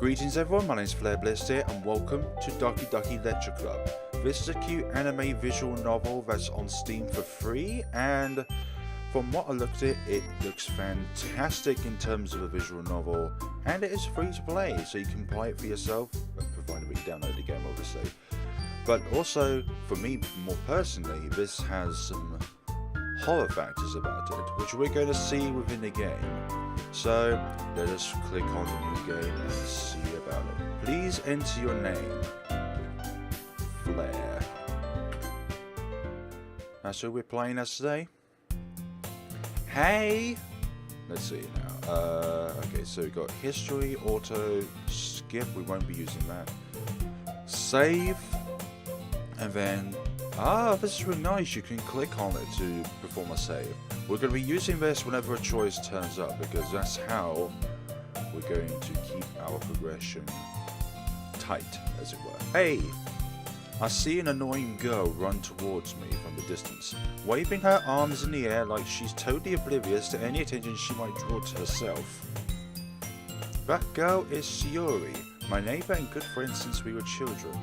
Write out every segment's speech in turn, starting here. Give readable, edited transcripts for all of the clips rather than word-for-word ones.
Greetings everyone, my name is FlareBlitzed here and welcome to Doki Doki Literature Club. This is a cute anime visual novel that's on Steam for free, and from what I looked at, it looks fantastic in terms of a visual novel, and it is free to play, so you can play it for yourself, provided we download the game obviously. But also, for me more personally, this has some horror factors about it, which we're going to see within the game. So, let us click on the new game and see about it. Please enter your name. Flare. That's who we're playing as today. Hey! Let's see now. Okay, so we've got history, auto, skip, we won't be using that. Save. And then, this is really nice, you can click on it to perform a save. We're going to be using this whenever a choice turns up, because that's how we're going to keep our progression tight, as it were. Hey! I see an annoying girl run towards me from the distance, waving her arms in the air like she's totally oblivious to any attention she might draw to herself. That girl is Sayori, my neighbour and good friend since we were children.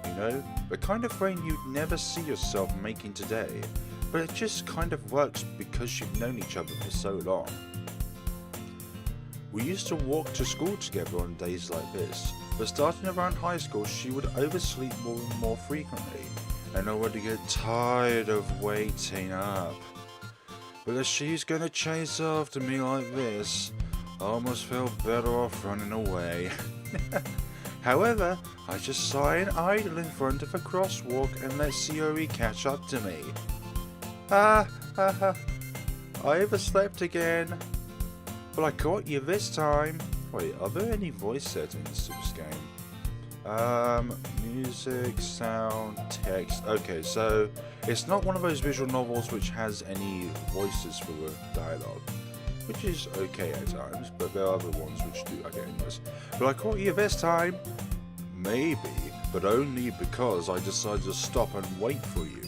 You know, the kind of friend you'd never see yourself making today, but it just kind of works because you've known each other for so long. We used to walk to school together on days like this, but starting around high school she would oversleep more and more frequently, and I would get tired of waiting up. But if she's gonna chase after me like this, I almost felt better off running away. However, I just saw an idol in front of a crosswalk and let Sayori catch up to me. I overslept again. But I caught you this time. Wait, are there any voice settings to this game? Music, sound, text. Okay, so it's not one of those visual novels which has any voices for the dialogue, which is okay at times, but there are other ones which do. Okay, anyways. But I caught you this time. Maybe, but only because I decided to stop and wait for you.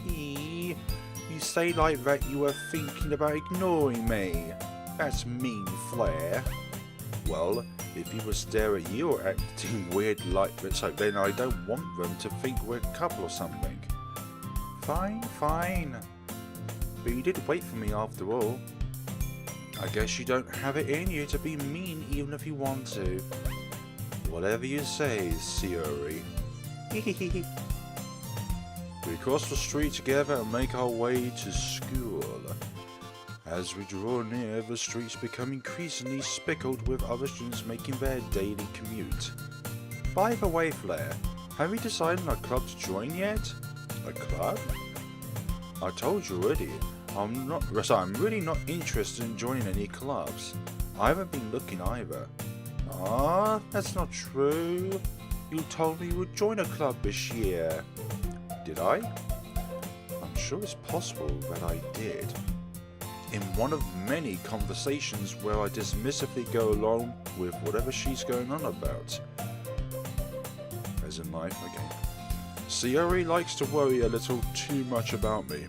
You say like that you were thinking about ignoring me. That's mean, Flare. Well, if people stare at you or acting weird like that, so then I don't want them to think we're a couple or something. Fine. But you did wait for me after all. I guess you don't have it in you to be mean even if you want to. Whatever you say, Sayori. We cross the street together and make our way to school. As we draw near, the streets become increasingly speckled with other students making their daily commute. By the way, Flare, have you decided on a club to join yet? A club? I told you already, I'm really not interested in joining any clubs. I haven't been looking either. That's not true. You told me you would join a club this year. Did I? I'm sure it's possible that I did. In one of many conversations where I dismissively go along with whatever she's going on about. As in life, okay. Sayori likes to worry a little too much about me,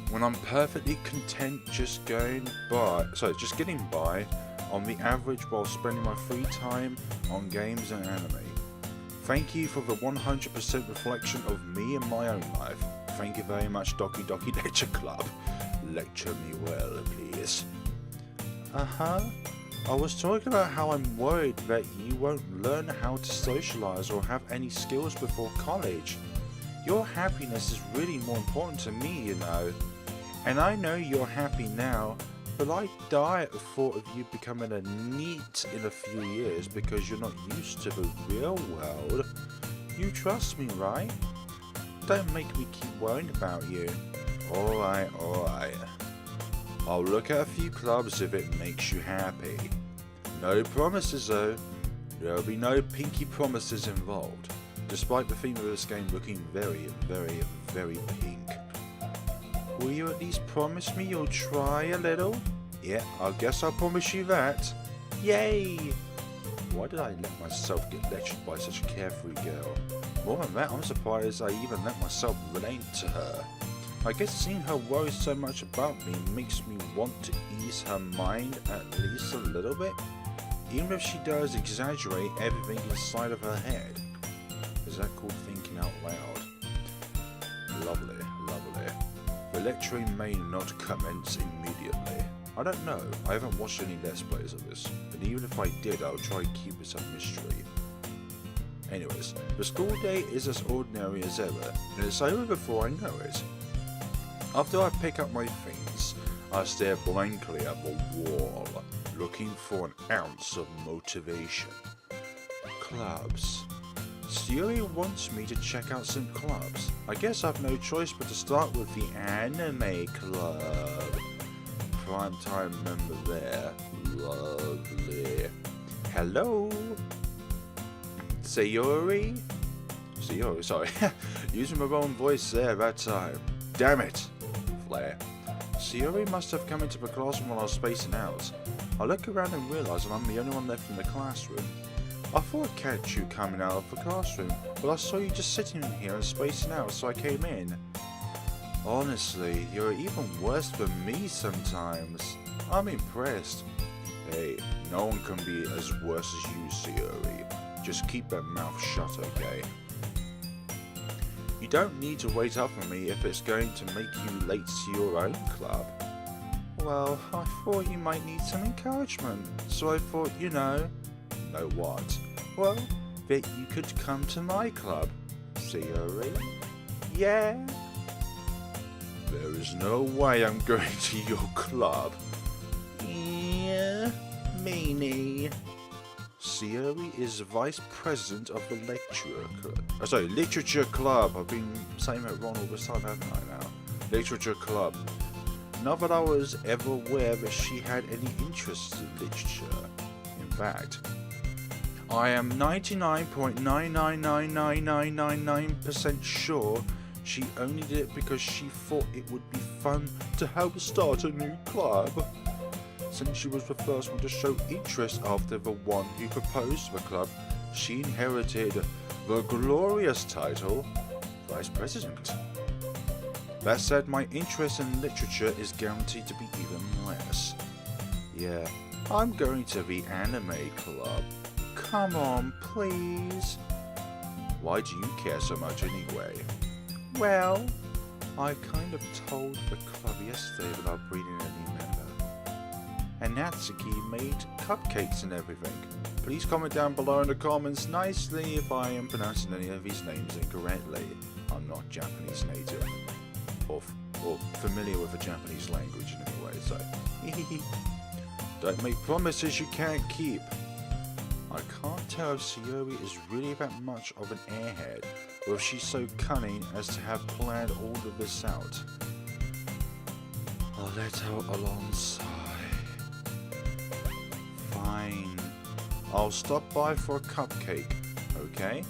when I'm perfectly content just getting by on the average while spending my free time on games and anime. Thank you for the 100% reflection of me in my own life. Thank you very much, Doki Doki Literature Club. Lecture me well, please. I was talking about how I'm worried that you won't learn how to socialize or have any skills before college. Your happiness is really more important to me, you know. And I know you're happy now, but I die at the thought of you becoming a NEET in a few years because you're not used to the real world. You trust me, right? Don't make me keep worrying about you. Alright. I'll look at a few clubs if it makes you happy. No promises though. There'll be no pinky promises involved, despite the theme of this game looking very, very, very pink. Will you at least promise me you'll try a little? Yeah, I guess I'll promise you that. Yay! Why did I let myself get lectured by such a carefree girl? More than that, I'm surprised I even let myself relate to her. I guess seeing her worry so much about me makes me want to ease her mind at least a little bit. even if she does exaggerate everything inside of her head. Is that called thinking out loud? Lovely, lovely. The lecturing may not commence immediately. I don't know, I haven't watched any Let's Plays of this, but even if I did, I'll try to keep this a mystery. Anyways, the school day is as ordinary as ever, and it's over before I know it. After I pick up my things, I stare blankly at the wall, looking for an ounce of motivation. Clubs. Sayori wants me to check out some clubs. I guess I've no choice but to start with the anime club. Primetime member there. Lovely. Hello? Sayori? Sayori, sorry. Using my own voice there that time. Damn it. Flare. Sayori must have come into the classroom while I was spacing out. I look around and realise that I'm the only one left in the classroom. I thought I'd catch you coming out of the classroom, but I saw you just sitting in here and spacing out, so I came in. Honestly, you're even worse than me sometimes. I'm impressed. Hey, no one can be as worse as you, Sayori. Just keep that mouth shut, okay? You don't need to wait up for me if it's going to make you late to your own club. Well, I thought you might need some encouragement, so I thought, you know what? Well, that you could come to my club, Sayori. Yeah? There is no way I'm going to your club. Yeah, meanie. Sayori is vice president of the literature club. I've been saying that wrong all this time, haven't I now? Literature club. Not that I was ever aware that she had any interest in literature. In fact, I am 99.9999999% sure she only did it because she thought it would be fun to help start a new club. Since she was the first one to show interest after the one who proposed the club, she inherited the glorious title, Vice President. That said, my interest in literature is guaranteed to be even less. Yeah, I'm going to the anime club. Come on, please. Why do you care so much anyway? Well, I kind of told the club yesterday about breeding a new member. And Natsuki made cupcakes and everything. Please comment down below in the comments nicely if I am pronouncing any of these names incorrectly. I'm not Japanese native. Or familiar with the Japanese language in any way, so don't make promises you can't keep. I can't tell if Sayori is really that much of an airhead, or if she's so cunning as to have planned all of this out. I'll let out a long sigh. Fine. I'll stop by for a cupcake, okay?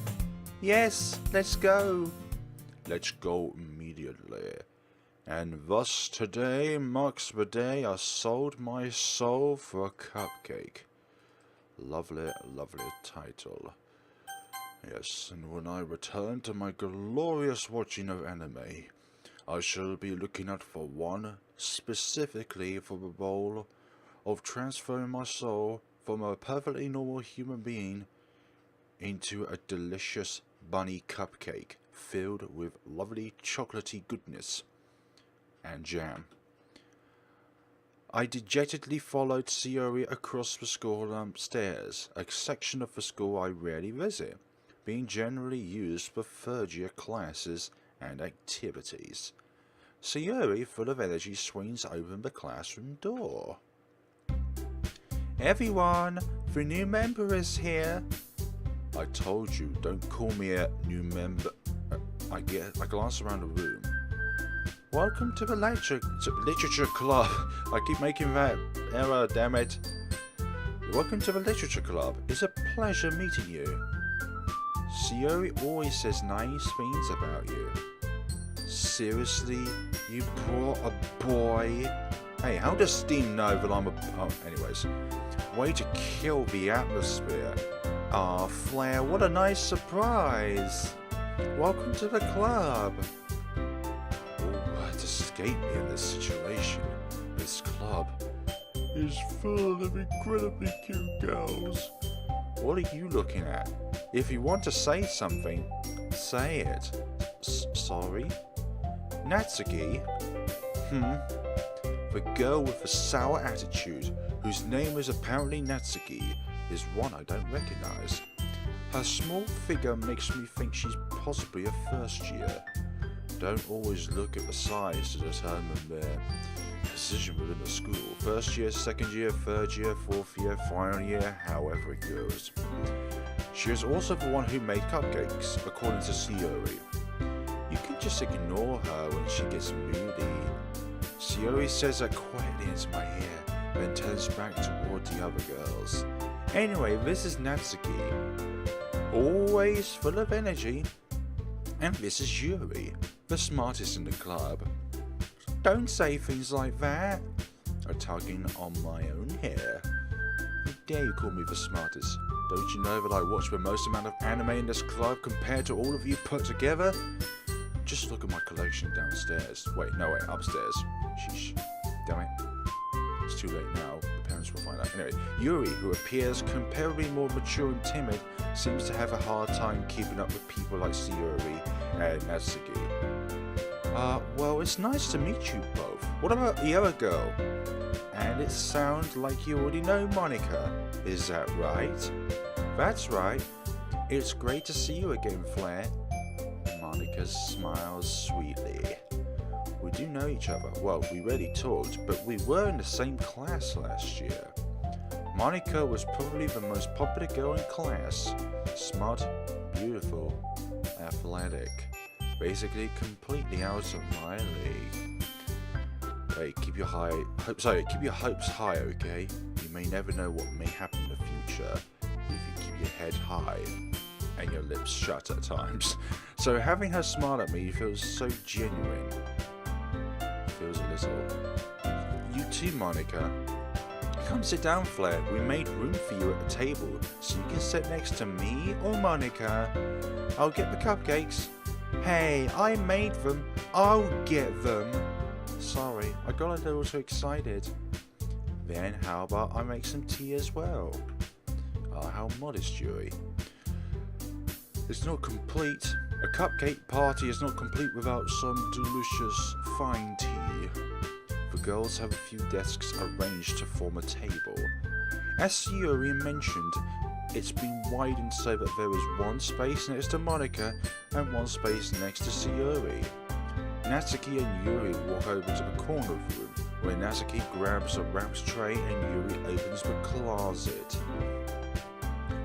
Yes, let's go. Let's go immediately. And thus today marks the day I sold my soul for a cupcake. Lovely, lovely title. Yes, and when I return to my glorious watching of anime, I shall be looking out for one, specifically for the goal of transferring my soul from a perfectly normal human being into a delicious bunny cupcake filled with lovely chocolatey goodness and jam. I dejectedly followed Sayori across the school stairs, a section of the school I rarely visit, being generally used for third-year classes and activities. Sayori, full of energy, swings open the classroom door. Everyone, the new member is here. I told you, don't call me a new member. I glance around the room. Welcome to the literature club. I keep making that error, damn it. Welcome to the literature club. It's a pleasure meeting you. Sayori always says nice things about you. Seriously? You brought a boy? Hey, how does Steam know that I'm a... Oh, anyways. Way to kill the atmosphere. Ah, Flare, what a nice surprise. Welcome to the club. Oh, to escape me in this situation. This club. is full of incredibly cute girls. What are you looking at? If you want to say something, say it. Sorry? Natsuki? The girl with the sour attitude, whose name is apparently Natsuki, is one I don't recognize. Her small figure makes me think she's possibly a first year. Don't always look at the size to determine their position within the school. First year, second year, third year, fourth year, final year, however it goes. She is also the one who made cupcakes, according to Sayori. You can just ignore her when she gets moody. Sayori says that quietly into my ear, then turns back toward the other girls. Anyway, this is Natsuki, always full of energy. And this is Yuri, the smartest in the club. Don't say things like that. I'm tugging on my own hair. How dare you call me the smartest? Don't you know that I watch the most amount of anime in this club compared to all of you put together? Just look at my collection downstairs. Wait, upstairs. Sheesh. Damn it. It's too late now. The parents will find out. Anyway, Yuri, who appears comparably more mature and timid, seems to have a hard time keeping up with people like Sayori and Natsuki. Well, it's nice to meet you both. What about the other girl? And it sounds like you already know Monika. Is that right? That's right. It's great to see you again, Flare. Monika smiles sweetly. We do know each other. Well, we rarely talked, but we were in the same class last year. Monika was probably the most popular girl in class. Smart, beautiful, athletic. Basically completely out of my league. Hey, keep your hopes high, okay? You may never know what may happen in the future if you keep your head high and your lips shut at times. So having her smile at me feels so genuine. Feels a little. You too, Monika. Come sit down, Flare. We made room for you at the table, so you can sit next to me or Monika. I'll get the cupcakes. Hey, I made them. I'll get them. Sorry, I got a little too excited. Then how about I make some tea as well? How modest, Yuri. It's not complete. A cupcake party is not complete without some delicious fine tea. The girls have a few desks arranged to form a table. As Sayori mentioned, it's been widened so that there is one space next to Monika and one space next to Sayori. Natsuki and Yuri walk over to the corner of the room, where Natsuki grabs a wrapped tray and Yuri opens the closet.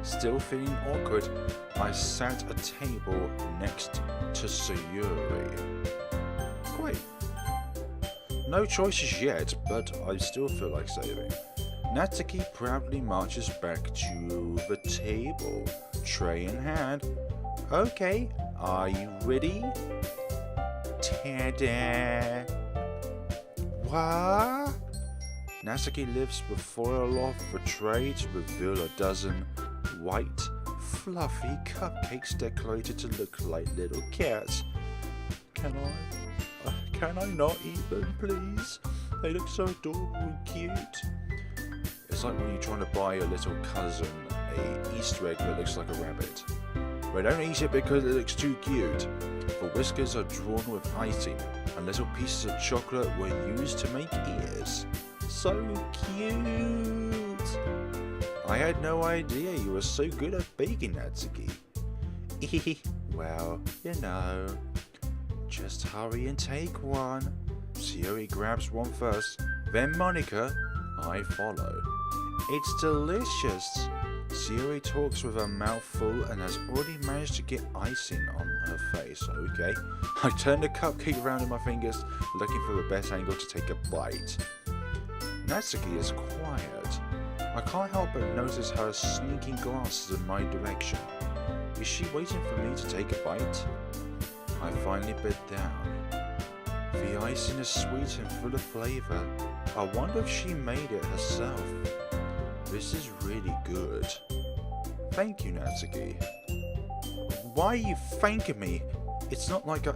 Still feeling awkward, I sat at a table next to Sayori. Great. No choices yet, but I still feel like saving. Natsuki proudly marches back to the table, tray in hand. Okay, are you ready? Ta-da! What? Natsuki lifts the foil off the tray to reveal a dozen white, fluffy cupcakes decorated to look like little cats. Can I not eat them, please? They look so adorable and cute. It's like when you're trying to buy your little cousin a Easter egg that looks like a rabbit. But don't eat it because it looks too cute. The whiskers are drawn with icing, and little pieces of chocolate were used to make ears. So cute! I had no idea you were so good at baking, Natsuki. Well, you know. Just hurry and take one. Sayori grabs one first, then Monika. I follow. It's delicious. Sayori talks with her mouth full and has already managed to get icing on her face. Okay. I turn the cupcake around in my fingers, looking for the best angle to take a bite. Natsuki is quiet. I can't help but notice her sneaking glances in my direction. Is she waiting for me to take a bite? I finally bit down. The icing is sweet and full of flavor. I wonder if she made it herself. This is really good. Thank you, Natsuki. Why are you thanking me? It's not like I...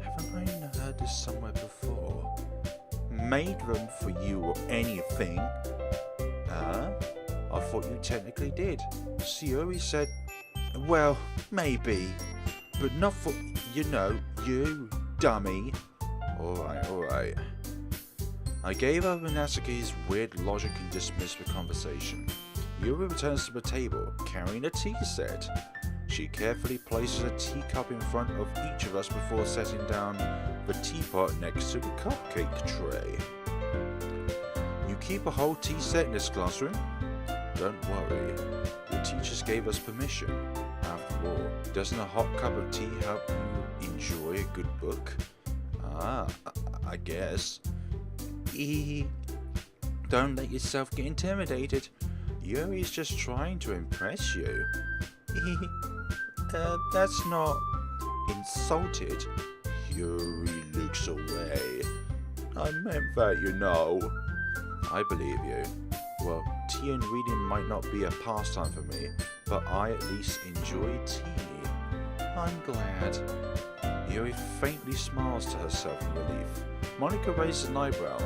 Haven't I heard this somewhere before? made them for you or anything. I thought you technically did. Sayori said, well, maybe, but not for, you, dummy. Alright. I gave over Natsuki's weird logic and dismissed the conversation. Yuri returns to the table, carrying a tea set. She carefully places a teacup in front of each of us before setting down the teapot next to the cupcake tray. You keep a whole tea set in this classroom? Don't worry, the teachers gave us permission. After all, doesn't a hot cup of tea help you enjoy a good book? I guess. Don't let yourself get intimidated. Yuri's just trying to impress you. That's not insulted. Yuri looks away. I meant that, I believe you. Well, tea and reading might not be a pastime for me, but I at least enjoy tea. I'm glad. Yuri faintly smiles to herself in relief. Monika raises an eyebrow,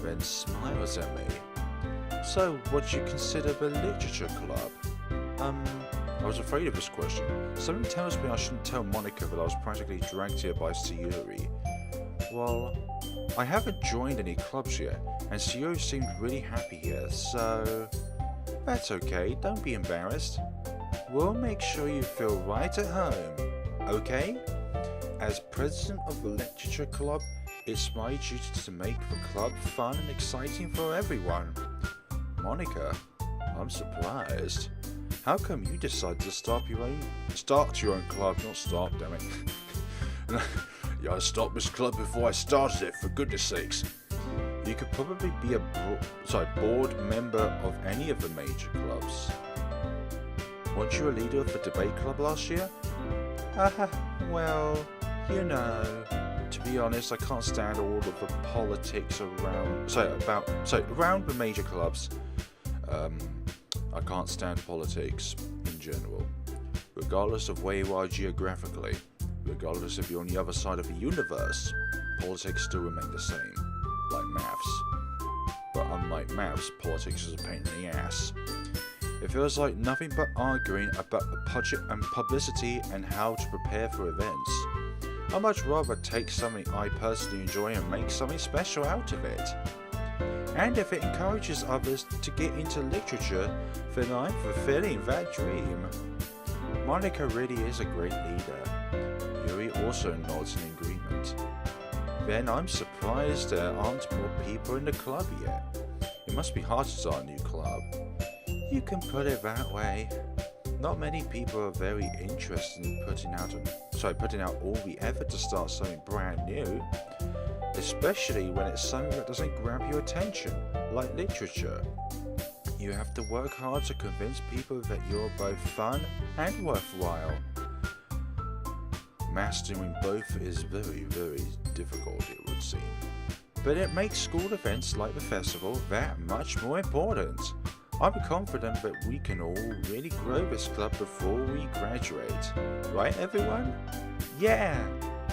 then smiles at me. So, what do you consider the literature club? I was afraid of this question. Something tells me I shouldn't tell Monika that I was practically dragged here by Sayori. Well, I haven't joined any clubs yet, and Sayori seemed really happy here, so that's okay, don't be embarrassed. We'll make sure you feel right at home, okay? As president of the literature club, it's my duty to make the club fun and exciting for everyone. Monika, I'm surprised. How come you decided to start your own club? Not start, damn it. Yeah, I stopped this club before I started it, for goodness sakes. You could probably be a board member of any of the major clubs. Weren't you a leader of the debate club last year? Well, to be honest, I can't stand all of the politics around the major clubs. I can't stand politics in general. Regardless of where you are geographically, regardless if you're on the other side of the universe, politics still remain the same, like maths. But unlike maths, politics is a pain in the ass. It feels like nothing but arguing about the budget and publicity and how to prepare for events. I'd much rather take something I personally enjoy and make something special out of it. And if it encourages others to get into literature, then I'm fulfilling that dream. Monika really is a great leader. Yuri also nods in agreement. Then I'm surprised there aren't more people in the club yet. It must be hard to start a new club. You can put it that way. Not many people are very interested in putting out all the effort to start something brand new. Especially when it's something that doesn't grab your attention, like literature. You have to work hard to convince people that you're both fun and worthwhile. Mastering both is very, very difficult, it would seem. But it makes school events like the festival that much more important. I'm confident that we can all really grow this club before we graduate. Right, everyone? Yeah,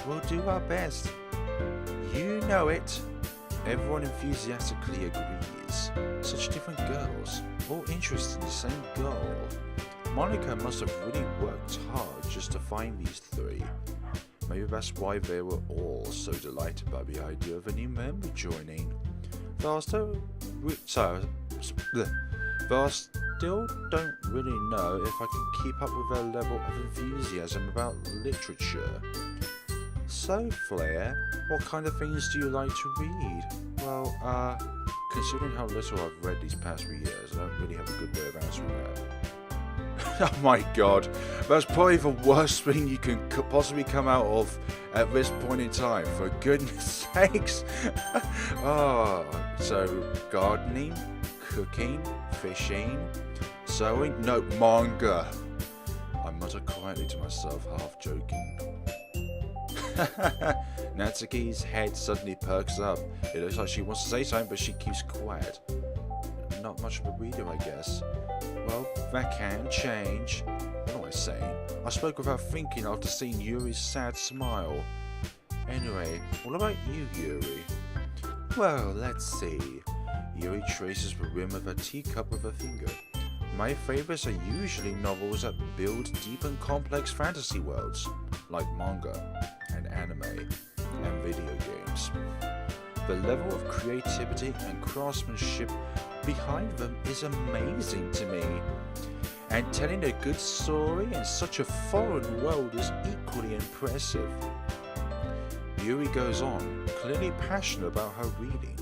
we'll do our best. You know it. Everyone enthusiastically agrees. Such different girls, all interested in the same goal. Monika must have really worked hard just to find these three. Maybe that's why they were all so delighted by the idea of a new member joining. Though I still don't really know if I can keep up with their level of enthusiasm about literature. So, Flare, what kind of things do you like to read? Well, considering how little I've read these past few years, I don't really have a good way of answering that. Oh my god, that's probably the worst thing you can possibly come out of at this point in time, for goodness sakes. So gardening, cooking, fishing, sewing, no, manga. I mutter quietly to myself, half joking. Natsuki's head suddenly perks up. It looks like she wants to say something, but she keeps quiet. Not much of a reader, I guess. Well, that can change. What am I saying? I spoke without thinking after seeing Yuri's sad smile. Anyway, what about you, Yuri? Well, let's see. Yuri traces the rim of her teacup with her finger. My favorites are usually novels that build deep and complex fantasy worlds, like manga and anime and video games. The level of creativity and craftsmanship behind them is amazing to me, and telling a good story in such a foreign world is equally impressive. Yuri goes on, clearly passionate about her reading.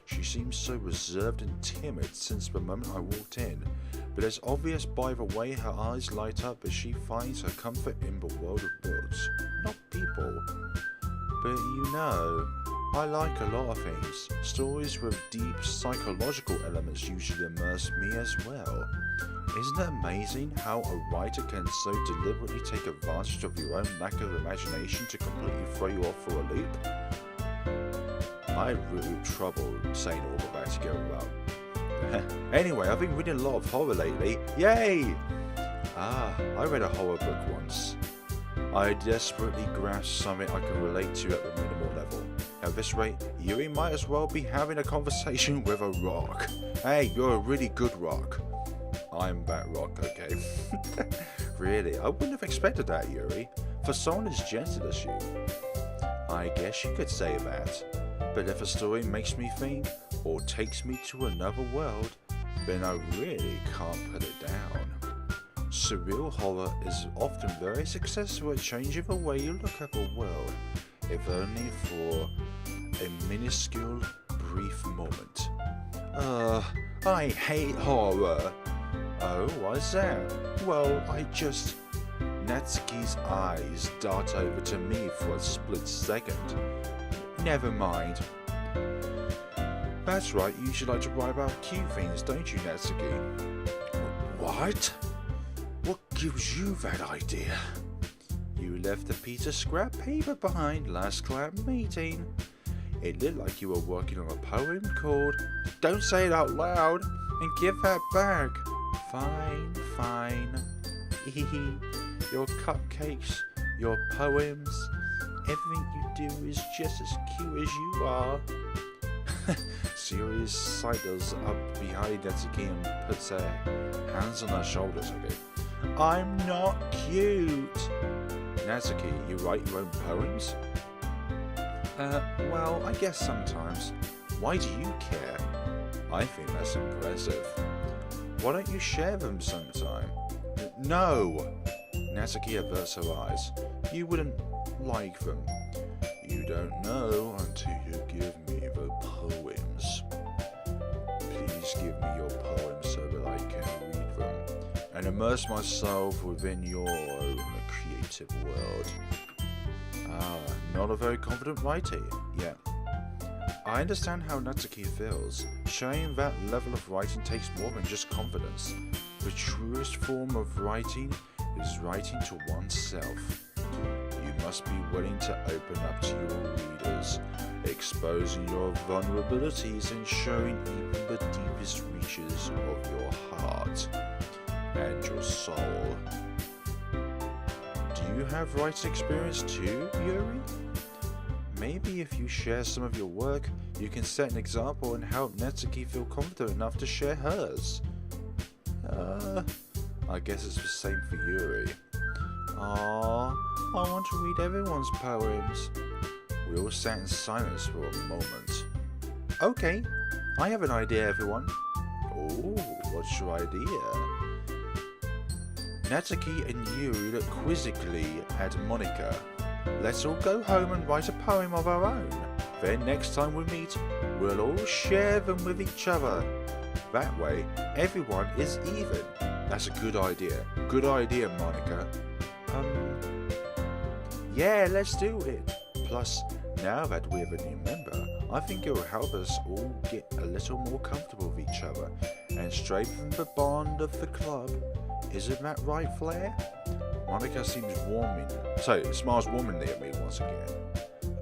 She seems so reserved and timid since the moment I walked in, but it's obvious by the way her eyes light up as she finds her comfort in the world of books, not people. But you know, I like a lot of things. Stories with deep psychological elements usually immerse me as well. Isn't it amazing how a writer can so deliberately take advantage of your own lack of imagination to completely throw you off for a loop? I have real trouble saying all of that together well. Anyway, I've been reading a lot of horror lately. Yay! I read a horror book once. I desperately grasped something I could relate to at the minimal level. At this rate, Yuri might as well be having a conversation with a rock. Hey, you're a really good rock. I'm that rock, okay? Really, I wouldn't have expected that, Yuri. For someone as gentle as you. I guess you could say that. But if a story makes me think, or takes me to another world, then I really can't put it down. Surreal horror is often very successful at changing the way you look at the world, if only for a minuscule, brief moment. I hate horror. Oh, what's that? Well, Natsuki's eyes dart over to me for a split second. Never mind. That's right, you usually like to write about cute things, don't you, Natsuki? What? What gives you that idea? You left a piece of scrap paper behind last club meeting. It looked like you were working on a poem called Don't Say It Out Loud and Give That Back. Fine. Your cupcakes, your poems, everything you do is just as cute as you are. Sayori sidles up behind Natsuki and puts her hands on her shoulders. Okay. I'm not cute. Natsuki, you write your own poems? Well, I guess sometimes. Why do you care? I think that's impressive. Why don't you share them sometime? No! Natsuki averts her eyes. You wouldn't like them. You don't know until you give me the poems. Please give me your poems so that I can read them and immerse myself within your own creative world. Not a very confident writer, yeah. I understand how Natsuki feels. Sharing that level of writing takes more than just confidence. The truest form of writing is writing to oneself. You must be willing to open up to your readers, exposing your vulnerabilities and showing even the deepest reaches of your heart and your soul. Do you have writing experience too, Yuri? Maybe if you share some of your work, you can set an example and help Natsuki feel confident enough to share hers. I guess it's the same for Yuri. Aww, I want to read everyone's poems. We all sat in silence for a moment. Okay, I have an idea, everyone. Oh, what's your idea? Natsuki and Yuri look quizzically at Monika. Let's all go home and write a poem of our own. Then next time we meet, we'll all share them with each other. That way, everyone is even. That's a good idea. Good idea, Monika. Yeah, let's do it. Plus, now that we have a new member, I think it will help us all get a little more comfortable with each other and strengthen the bond of the club. Isn't that right, Flare? Monika seems warming. So, smiles warmingly at me once again.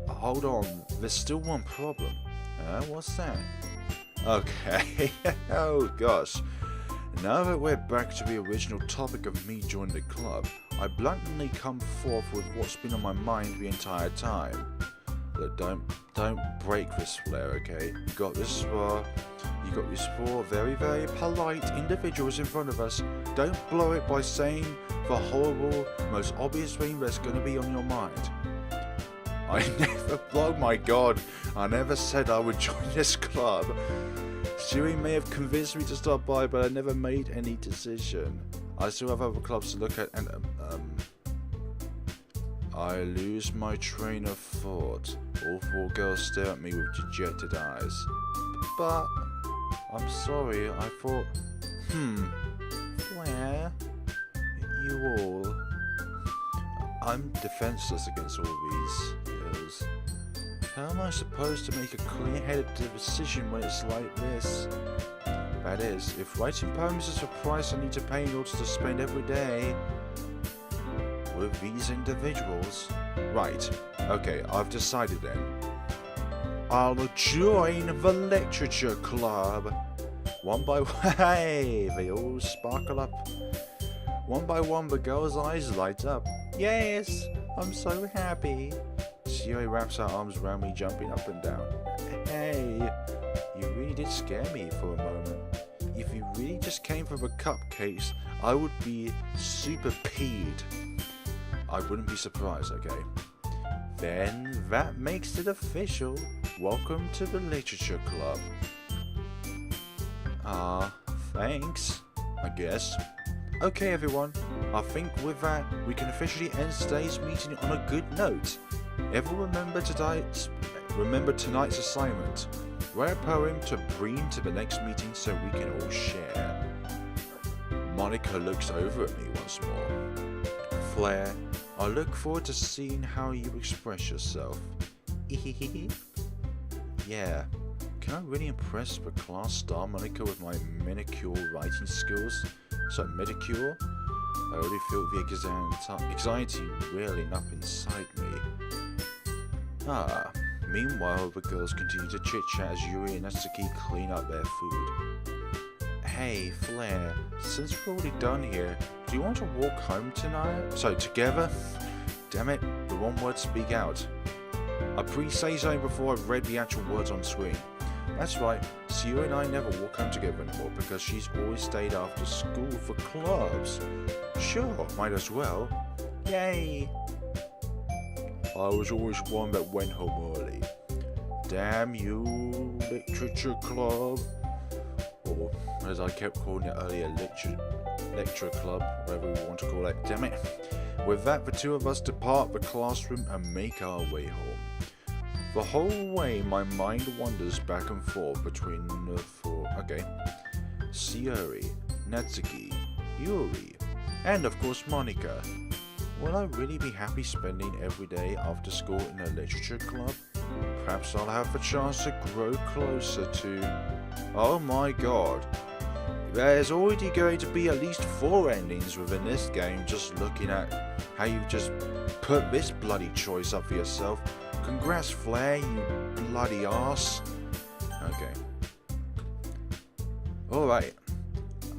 Hold on, there's still one problem. What's that? Okay. Oh gosh. Now that we're back to the original topic of me joining the club, I bluntly come forth with what's been on my mind the entire time. Look, don't break this, Flare, okay? You got these four very, very polite individuals in front of us. Don't blow it by saying the horrible, most obvious thing that's going to be on your mind. Oh my god, I never said I would join this club. Yuri may have convinced me to stop by, but I never made any decision. I still have other clubs to look at, and I lose my train of thought. All four girls stare at me with dejected eyes. But I'm sorry, I thought, Flare, you all. I'm defenseless against all these girls. How am I supposed to make a clear-headed decision when it's like this? That is, if writing poems is a price I need to pay in order to spend every day with these individuals. Right, okay, I've decided then. I'll join the literature club. One by one, hey, they all sparkle up. One by one, the girl's eyes light up. Yes, I'm so happy. Sayori wraps her arms around me, jumping up and down. Hey, you really did scare me for a moment. If you really just came for the cupcakes, I would be super peed. I wouldn't be surprised, okay? Then that makes it official. Welcome to the literature club. Thanks, I guess. Okay everyone, I think with that we can officially end today's meeting on a good note. Everyone remember tonight's assignment. Write a poem to bring to the next meeting so we can all share. Monika looks over at me once more. Flare, I look forward to seeing how you express yourself. Yeah, can I really impress the class star Monika with my manicure writing skills? So manicure? I already feel the anxiety welling up inside me. Meanwhile the girls continue to chit-chat as Yuri and Natsuki clean up their food. Hey, Flare, since we're already done here, do you want to walk home tonight? So, together? Damn it, the one word speak out. I pre-say something before I read the actual words on screen. That's right, Sayori and I never walk home together anymore because she's always stayed after school for clubs. Sure, might as well. Yay! I was always one that went home early. Damn you, literature club. Or, as I kept calling it earlier, lecture club, whatever we want to call it. Damn it. With that, the two of us depart the classroom and make our way home. The whole way, my mind wanders back and forth between the four. Okay. Sayori, Natsuki, Yuri, and of course Monika. Will I really be happy spending every day after school in a literature club? Perhaps I'll have the chance to grow closer to... Oh my god. There's already going to be at least 4 endings within this game, just looking at how you've just put this bloody choice up for yourself. Congrats, Flare, you bloody arse. Okay. Alright.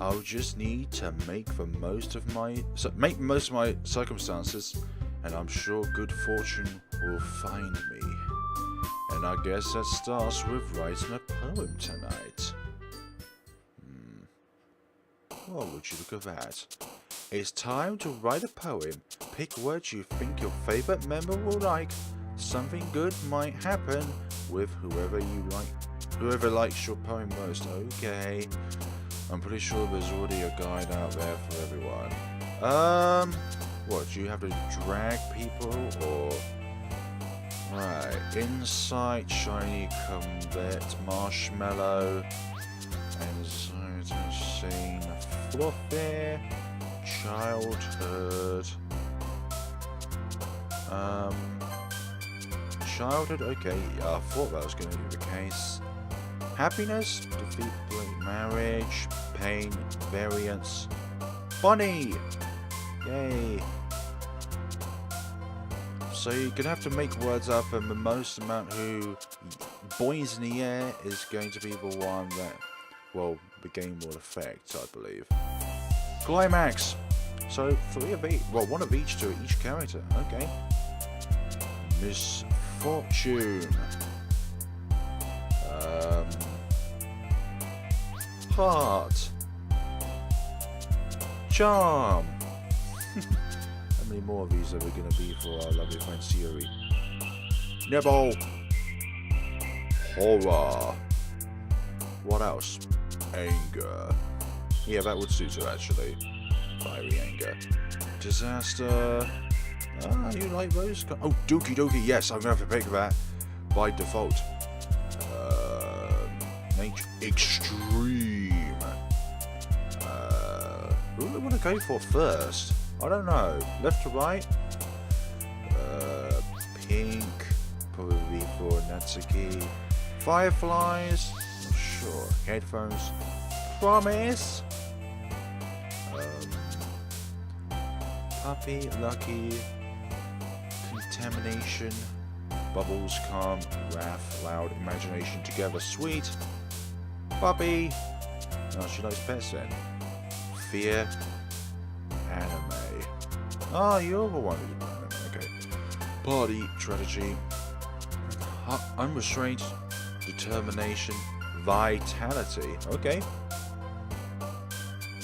I'll just need to make the most of my circumstances, and I'm sure good fortune will find me. And I guess that starts with writing a poem tonight. Oh, would you look at that? It's time to write a poem. Pick words you think your favorite member will like. Something good might happen with whoever you like. Whoever likes your poem most. Okay. I'm pretty sure there's already a guide out there for everyone. What, do you have to drag people or... Right, insight, shiny convet, marshmallow, anxiety, scene, fluffy, childhood, childhood, okay, yeah, I thought that was going to be the case. Happiness, defeat, marriage, pain, variance, funny, yay. So you're going to have to make words up, and the most amount who boys in the air is going to be the one that, well, the game will affect, I believe. Climax! So 3 of each, well, 1 of each to each character, okay. Miss Fortune. Heart. Charm. How many more of these are we going to be for our lovely friend Sayori? Nibble. Horror. What else? Anger. Yeah, that would suit her actually. Fiery anger. Disaster. Ah, you like those? Oh, Doki Doki. Yes, I'm going to have to pick that by default. Nature extreme. Who do I want to go for first? I don't know. Left to right? Pink. Probably for Natsuki. Fireflies. Not sure. Headphones. Promise. Puppy. Lucky. Contamination. Bubbles. Calm. Wrath. Loud. Imagination. Together. Sweet. Puppy. Oh, she likes pets then. Fear. Anime. Ah, you're the one who's anime. Okay. Party. Strategy. Unrestrained. Determination. Vitality. Okay.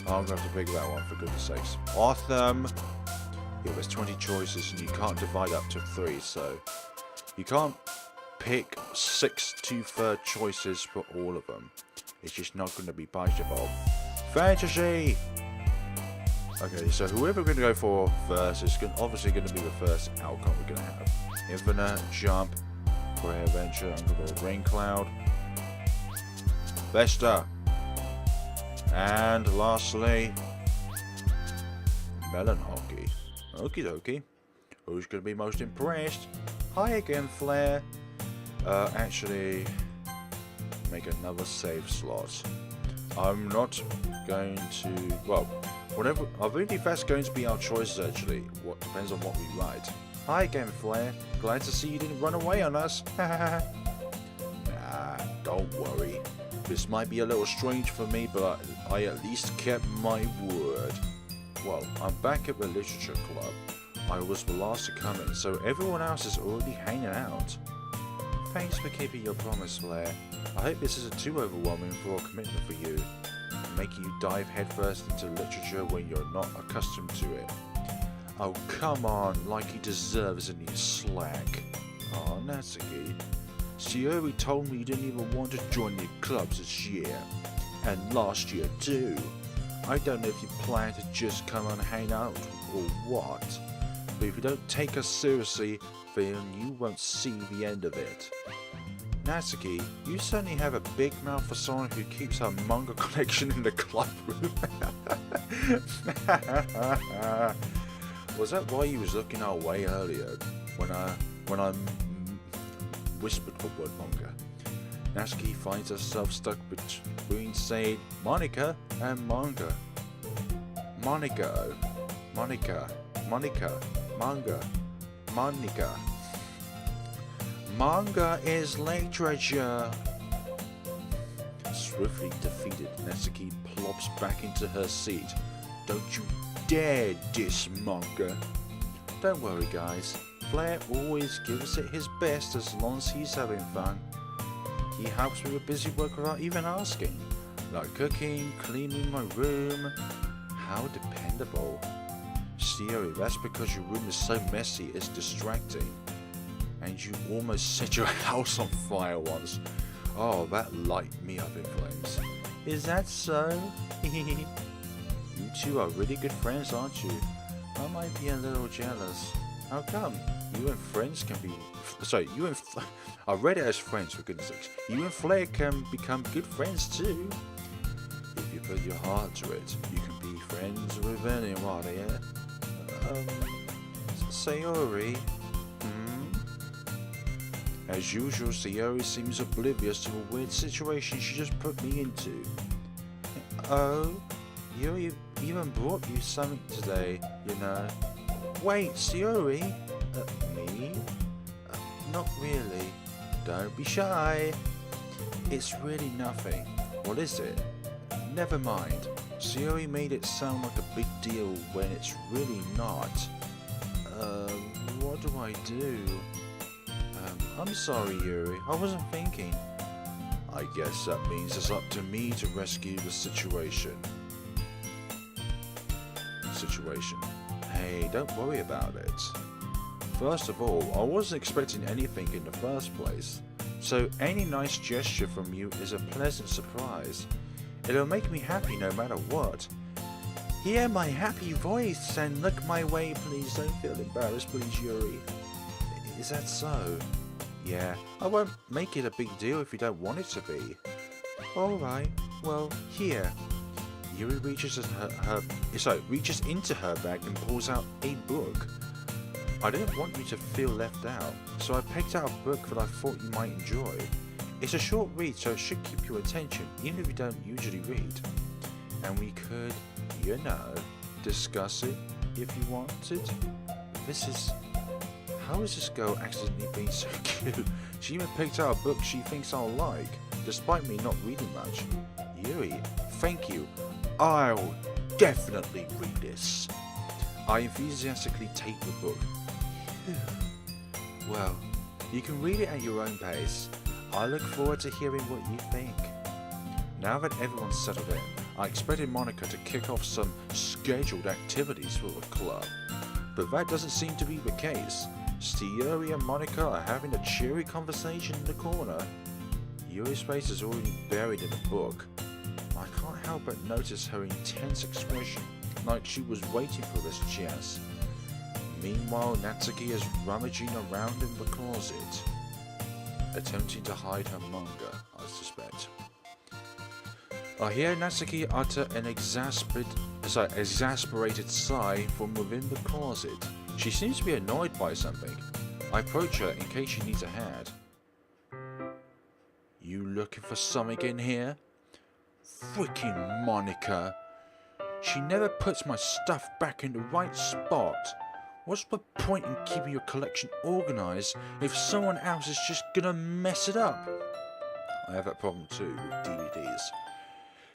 I'm going to have to pick that one for goodness sakes. Awesome. Yeah, there's 20 choices and you can't divide up to 3, so you can't pick 6 2/3 choices for all of them. It's just not going to be possible. Fantasy! Okay, so whoever we're going to go for first is obviously going to be the first outcome we're going to have. Infinite, Jump, Career Adventure, Uncle Rain Cloud, Vesta, and lastly, Melon Hockey. Okie dokie. Who's going to be most impressed? Hi again, Flare. Actually, make another save slot. I'm not going to. Well, whatever. I believe that's going to be our choices. Actually, what depends on what we write. Hi again, Flare. Glad to see you didn't run away on us. Nah, don't worry. This might be a little strange for me, but I at least kept my word. Well, I'm back at the Literature Club. I was the last to come in, so everyone else is already hanging out. Thanks for keeping your promise, Flare. I hope this isn't too overwhelming for a commitment for you, making you dive headfirst into literature when you're not accustomed to it. Oh, come on, like he deserves any slack. Oh, Natsuki. Sayori told me you didn't even want to join the clubs this year, and last year too. I don't know if you plan to just come and hang out or what, but if you don't take us seriously, then you won't see the end of it. Natsuki, you certainly have a big mouth for someone who keeps her manga collection in the club room. Was that why you was looking our way earlier when I whispered the word manga? Natsuki finds herself stuck between saying Monika and manga. Monika, manga. Manga is literature. Swiftly defeated, Natsuki plops back into her seat. Don't you dare diss manga. Don't worry guys, Flare always gives it his best as long as he's having fun. He helps me with busy work without even asking, like cooking, cleaning my room. How dependable. Sayori, that's because your room is so messy it's distracting. And you almost set your house on fire once. Oh, that lighted me up in flames. Is that so? You two are really good friends, aren't you? I might be a little jealous. How come? You and friends can be... Sorry, you and... I read it as friends, for goodness sakes. You and Flare can become good friends too. If you put your heart to it, you can be friends with anyone, yeah? Sayori? As usual, Sayori seems oblivious to a weird situation she just put me into. Oh, Yuri even brought you something today, you know. Wait, Sayori? Me? Not really. Don't be shy. It's really nothing. What is it? Never mind. Sayori made it sound like a big deal when it's really not. What do I do? I'm sorry, Yuri. I wasn't thinking. I guess that means it's up to me to rescue the situation. Hey, don't worry about it. First of all, I wasn't expecting anything in the first place, so any nice gesture from you is a pleasant surprise. It'll make me happy no matter what. Hear my happy voice and look my way, please. Don't feel embarrassed, please, Yuri. Is that so? Yeah, I won't make it a big deal if you don't want it to be. Alright, well, here. Yuri reaches into her bag and pulls out a book. I didn't want you to feel left out, so I picked out a book that I thought you might enjoy. It's a short read, so it should keep your attention, even if you don't usually read. And we could, you know, discuss it if you wanted. How is this girl accidentally being so cute? She even picked out a book she thinks I'll like, despite me not reading much. Yuri, thank you. I'll definitely read this. I enthusiastically take the book. Well, you can read it at your own pace. I look forward to hearing what you think. Now that everyone's settled in, I expected Monika to kick off some scheduled activities for the club. But that doesn't seem to be the case. Sayori and Monika are having a cheery conversation in the corner. Yuri's face is already buried in the book. I can't help but notice her intense expression, like she was waiting for this chance. Meanwhile, Natsuki is rummaging around in the closet, attempting to hide her manga, I suspect. I hear Natsuki utter an exasperated sigh from within the closet. She seems to be annoyed by something. I approach her in case she needs a hand. You looking for something in here? Freaking Monika! She never puts my stuff back in the right spot. What's the point in keeping your collection organized if someone else is just gonna mess it up? I have that problem too with DVDs.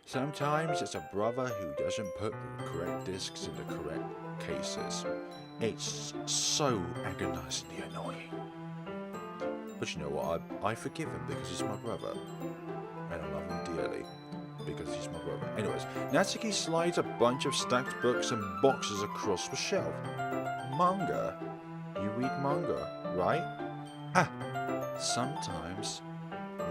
Sometimes it's a brother who doesn't put the correct discs in the correct cases. It's so agonizingly annoying. But you know what, I forgive him because he's my brother. And I love him dearly because he's my brother. Anyways, Natsuki slides a bunch of stacked books and boxes across the shelf. Manga? You read manga, right? Sometimes.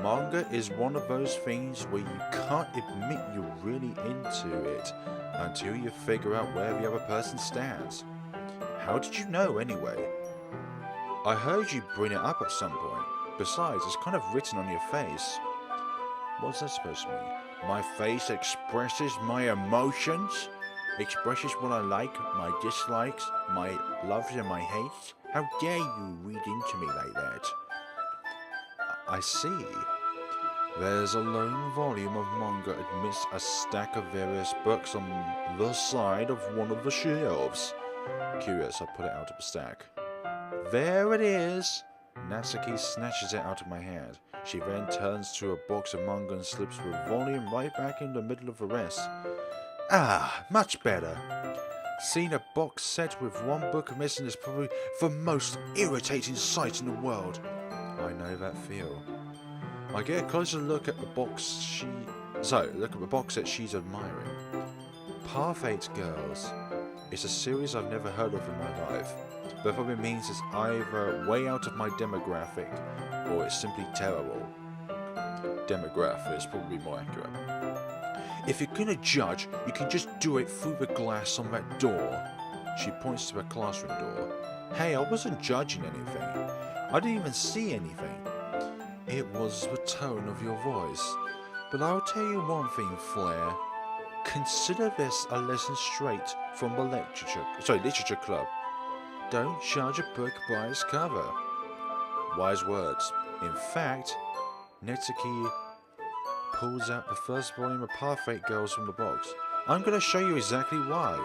Manga is one of those things where you can't admit you're really into it until you figure out where the other person stands. How did you know anyway? I heard you bring it up at some point. Besides, it's kind of written on your face. What's that supposed to mean? My face expresses my emotions? Expresses what I like, my dislikes, my loves and my hates? How dare you read into me like that? I see. There's a lone volume of manga amidst a stack of various books on the side of one of the shelves. Curious, I put it out of the stack. There it is! Natsuki snatches it out of my hand. She then turns to a box of manga and slips the volume right back in the middle of the rest. Ah, much better. Seeing a box set with one book missing is probably the most irritating sight in the world. I know that feel. I get a closer look at the box set she's admiring. Parfait Girls. It's a series I've never heard of in my life, but probably means it's either way out of my demographic, or it's simply terrible. Demographic is probably more accurate. If you're gonna judge, you can just do it through the glass on that door. She points to a classroom door. Hey, I wasn't judging anything. I didn't even see anything. It was the tone of your voice. But I'll tell you one thing, Flare. Consider this a lesson straight from the literature club. Don't judge a book by its cover. Wise words. In fact, Natsuki pulls out the first volume of Parfait Girls from the box. I'm going to show you exactly why.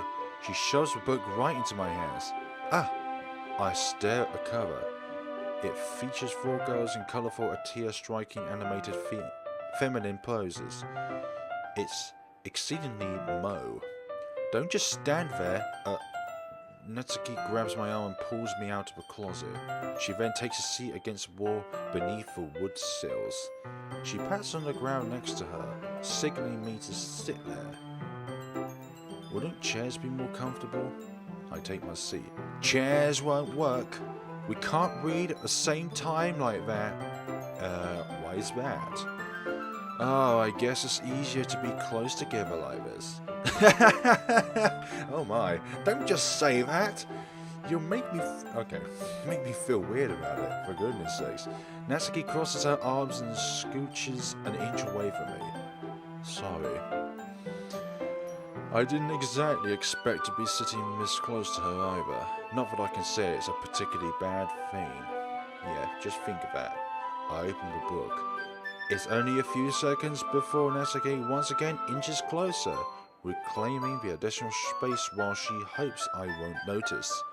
She shoves the book right into my hands. I stare at the cover. It features 4 girls in colourful, tear-striking animated feminine poses. It's exceedingly Mo. Don't just stand there. Natsuki grabs my arm and pulls me out of a closet. She then takes a seat against the wall beneath the wood sills. She pats on the ground next to her, signaling me to sit there. Wouldn't chairs be more comfortable? I take my seat. Chairs won't work. We can't read at the same time like that. Why is that? Oh, I guess it's easier to be close together like this. Oh my, don't just say that. You'll make me make me feel weird about it, for goodness sakes. Natsuki crosses her arms and scooches an inch away from me. Sorry. I didn't exactly expect to be sitting this close to her either. Not that I can say it's a particularly bad thing. Yeah, just think of that. I open the book. It's only a few seconds before Natsuki once again inches closer, reclaiming the additional space while she hopes I won't notice.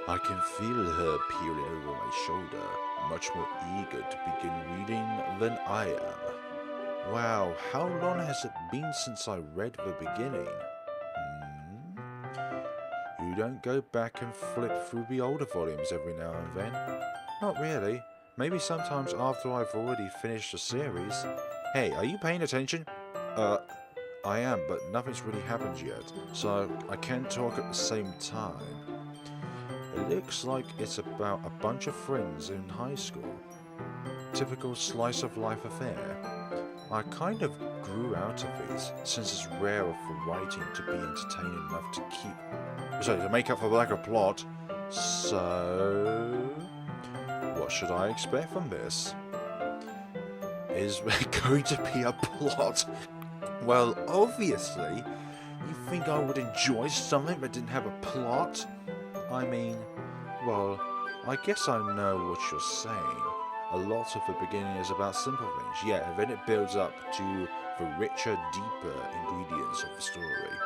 I can feel her peering over my shoulder, much more eager to begin reading than I am. Wow, how long has it been since I read the beginning? You don't go back and flip through the older volumes every now and then? Not really. Maybe sometimes after I've already finished the series. Hey, are you paying attention? I am, but nothing's really happened yet, so I can't talk at the same time. It looks like it's about a bunch of friends in high school. Typical slice of life affair. I kind of grew out of these, since it's rarer for writing to be entertaining enough to make up for lack of plot. So, what should I expect from this? Is there going to be a plot? Well, obviously. You think I would enjoy something that didn't have a plot? I mean, well, I guess I know what you're saying. A lot of the beginning is about simple things, yeah, and then it builds up to the richer, deeper ingredients of the story.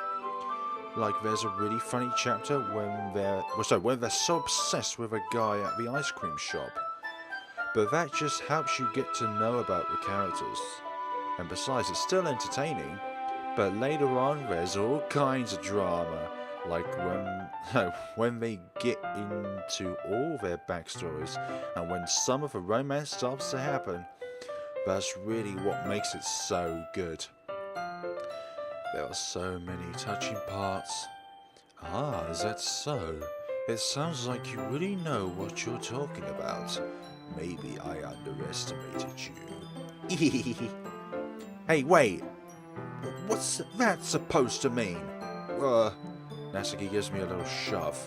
Like there's a really funny chapter when they're so obsessed with a guy at the ice cream shop. But that just helps you get to know about the characters. And besides, it's still entertaining. But later on, there's all kinds of drama. Like when they get into all their backstories, and when some of the romance starts to happen, that's really what makes it so good. There are so many touching parts. Ah, is that so? It sounds like you really know what you're talking about. Maybe I underestimated you. Hey, wait! What's that supposed to mean? Natsuki gives me a little shove.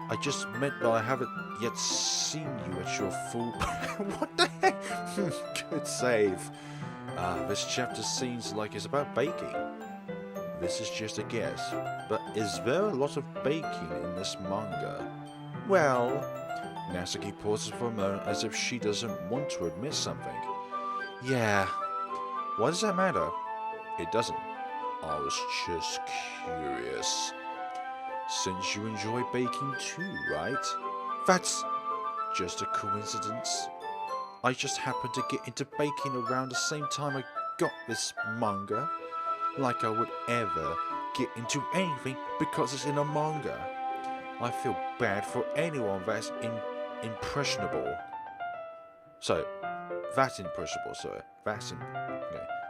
I just meant that I haven't yet seen you at your full... What the heck? Good save. This chapter seems like it's about baking. This is just a guess, but is there a lot of baking in this manga? Well... Natsuki pauses for a moment as if she doesn't want to admit something. Yeah. Why does that matter? It doesn't. I was just curious. Since you enjoy baking too, right? That's just a coincidence. I just happened to get into baking around the same time I got this manga. Like I would ever get into anything because it's in a manga. I feel bad for anyone that's impressionable.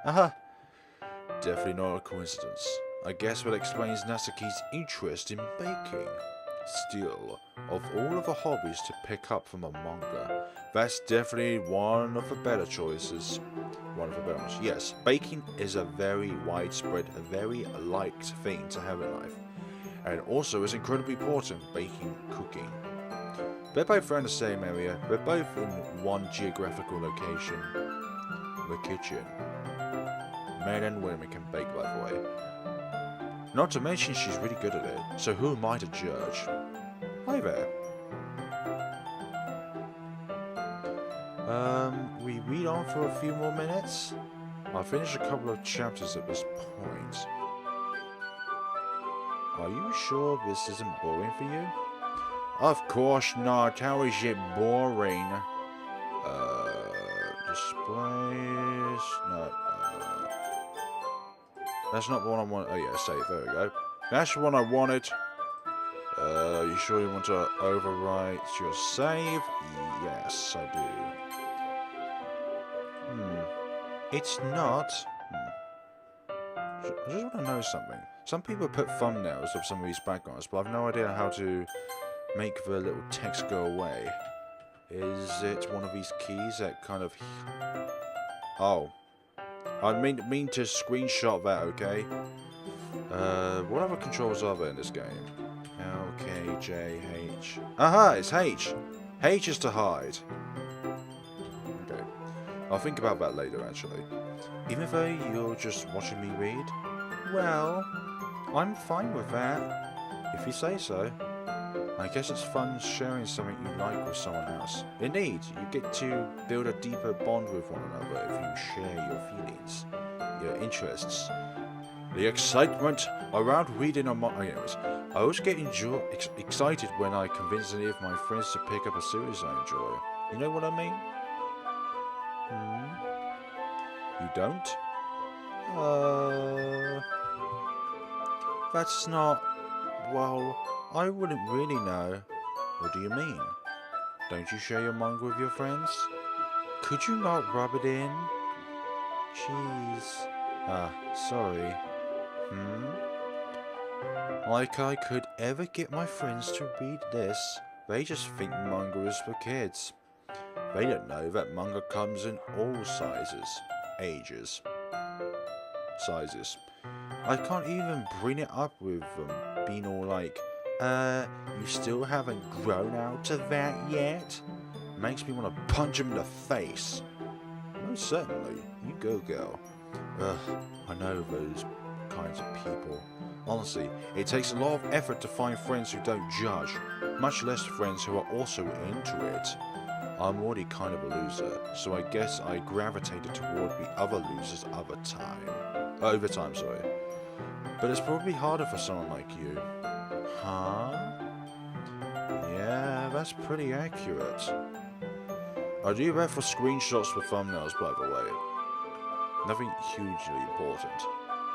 Okay. Definitely not a coincidence. I guess what explains Natsuki's interest in baking. Still, of all of the hobbies to pick up from a manga, that's definitely one of the better choices. One of the better ones. Yes, baking is a very widespread, a very liked thing to have in life. And also is incredibly important, baking, cooking. They're both around the same area, they're both in one geographical location. The kitchen. Men and women can bake, by the way. Not to mention she's really good at it, so who am I to judge? Hi there. We read on for a few more minutes? I'll finish a couple of chapters at this point. Are you sure this isn't boring for you? Of course not. How is it boring? Displays. No. That's not the one I want. Oh yeah, save. There we go. That's the one I wanted. You sure you want to overwrite your save? Yes, I do. It's not. I just want to know something. Some people put thumbnails of some of these backgrounds, but I've no idea how to make the little text go away. Is it one of these keys that kind of... Oh. I mean to screenshot that, okay? What other controls are there in this game? L, K, J, H... Aha! It's H! H is to hide. Okay. I'll think about that later, actually. Even though you're just watching me read? Well, I'm fine with that. If you say so. I guess it's fun sharing something you like with someone else. Indeed, you get to build a deeper bond with one another if you share your feelings, your interests. The excitement around reading on my... Anyways, I always get excited when I convince any of my friends to pick up a series I enjoy. You know what I mean? You don't? That's not... Well, I wouldn't really know. What do you mean? Don't you share your manga with your friends? Could you not rub it in? Jeez. Sorry. Like I could ever get my friends to read this. They just think manga is for kids. They don't know that manga comes in all sizes, ages, sizes. I can't even bring it up with them being all like, you still haven't grown out of that yet? Makes me want to punch him in the face. Most certainly. You go, girl. Ugh, I know those kinds of people. Honestly, it takes a lot of effort to find friends who don't judge, much less friends who are also into it. I'm already kind of a loser, so I guess I gravitated toward the other losers over time. But it's probably harder for someone like you. Huh? Yeah, that's pretty accurate. I do that for screenshots with thumbnails, by the way. Nothing hugely important.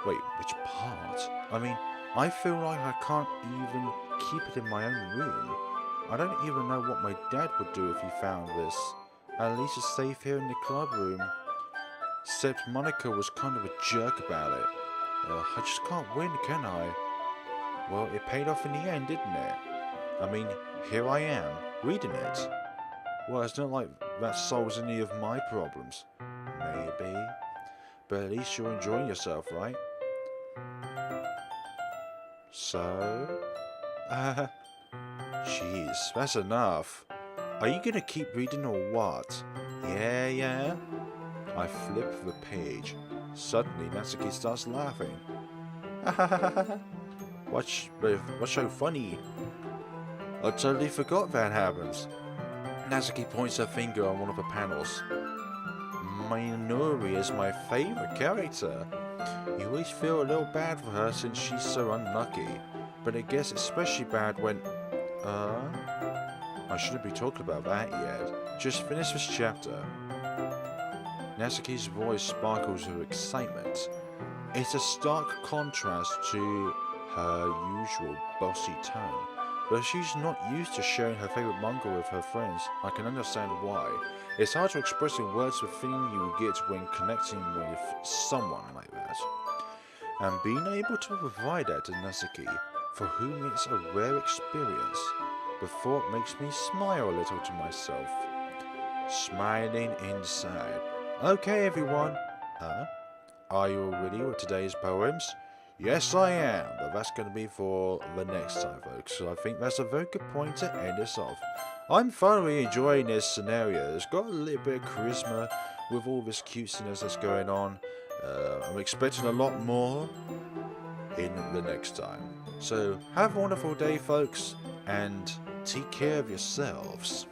Wait, which part? I mean, I feel like I can't even keep it in my own room. I don't even know what my dad would do if he found this. At least it's safe here in the club room. Except Monika was kind of a jerk about it. I just can't win, can I? Well, it paid off in the end, didn't it? I mean, here I am, reading it. Well, it's not like that solves any of my problems. Maybe. But at least you're enjoying yourself, right? So? Jeez, that's enough. Are you gonna keep reading or what? Yeah. I flip the page. Suddenly, Natsuki starts laughing. What's so funny? I totally forgot that happens. Natsuki points her finger on one of the panels. Yuri is my favorite character. You always feel a little bad for her since she's so unlucky. But it gets especially bad when... I shouldn't be talking about that yet. Just finish this chapter. Natsuki's voice sparkles with excitement. It's a stark contrast to her usual bossy tone, but she's not used to sharing her favorite manga with her friends. I can understand why. It's hard to express in words the feeling you get when connecting with someone like that. And being able to provide that to Natsuki, for whom it's a rare experience, the thought makes me smile a little to myself. Smiling inside. Okay, everyone. Are you all ready with today's poems? Yes, I am, but that's going to be for the next time, folks. So I think that's a very good point to end us off. I'm thoroughly enjoying this scenario. It's got a little bit of charisma with all this cutesiness that's going on. I'm expecting a lot more in the next time. So have a wonderful day, folks, and take care of yourselves.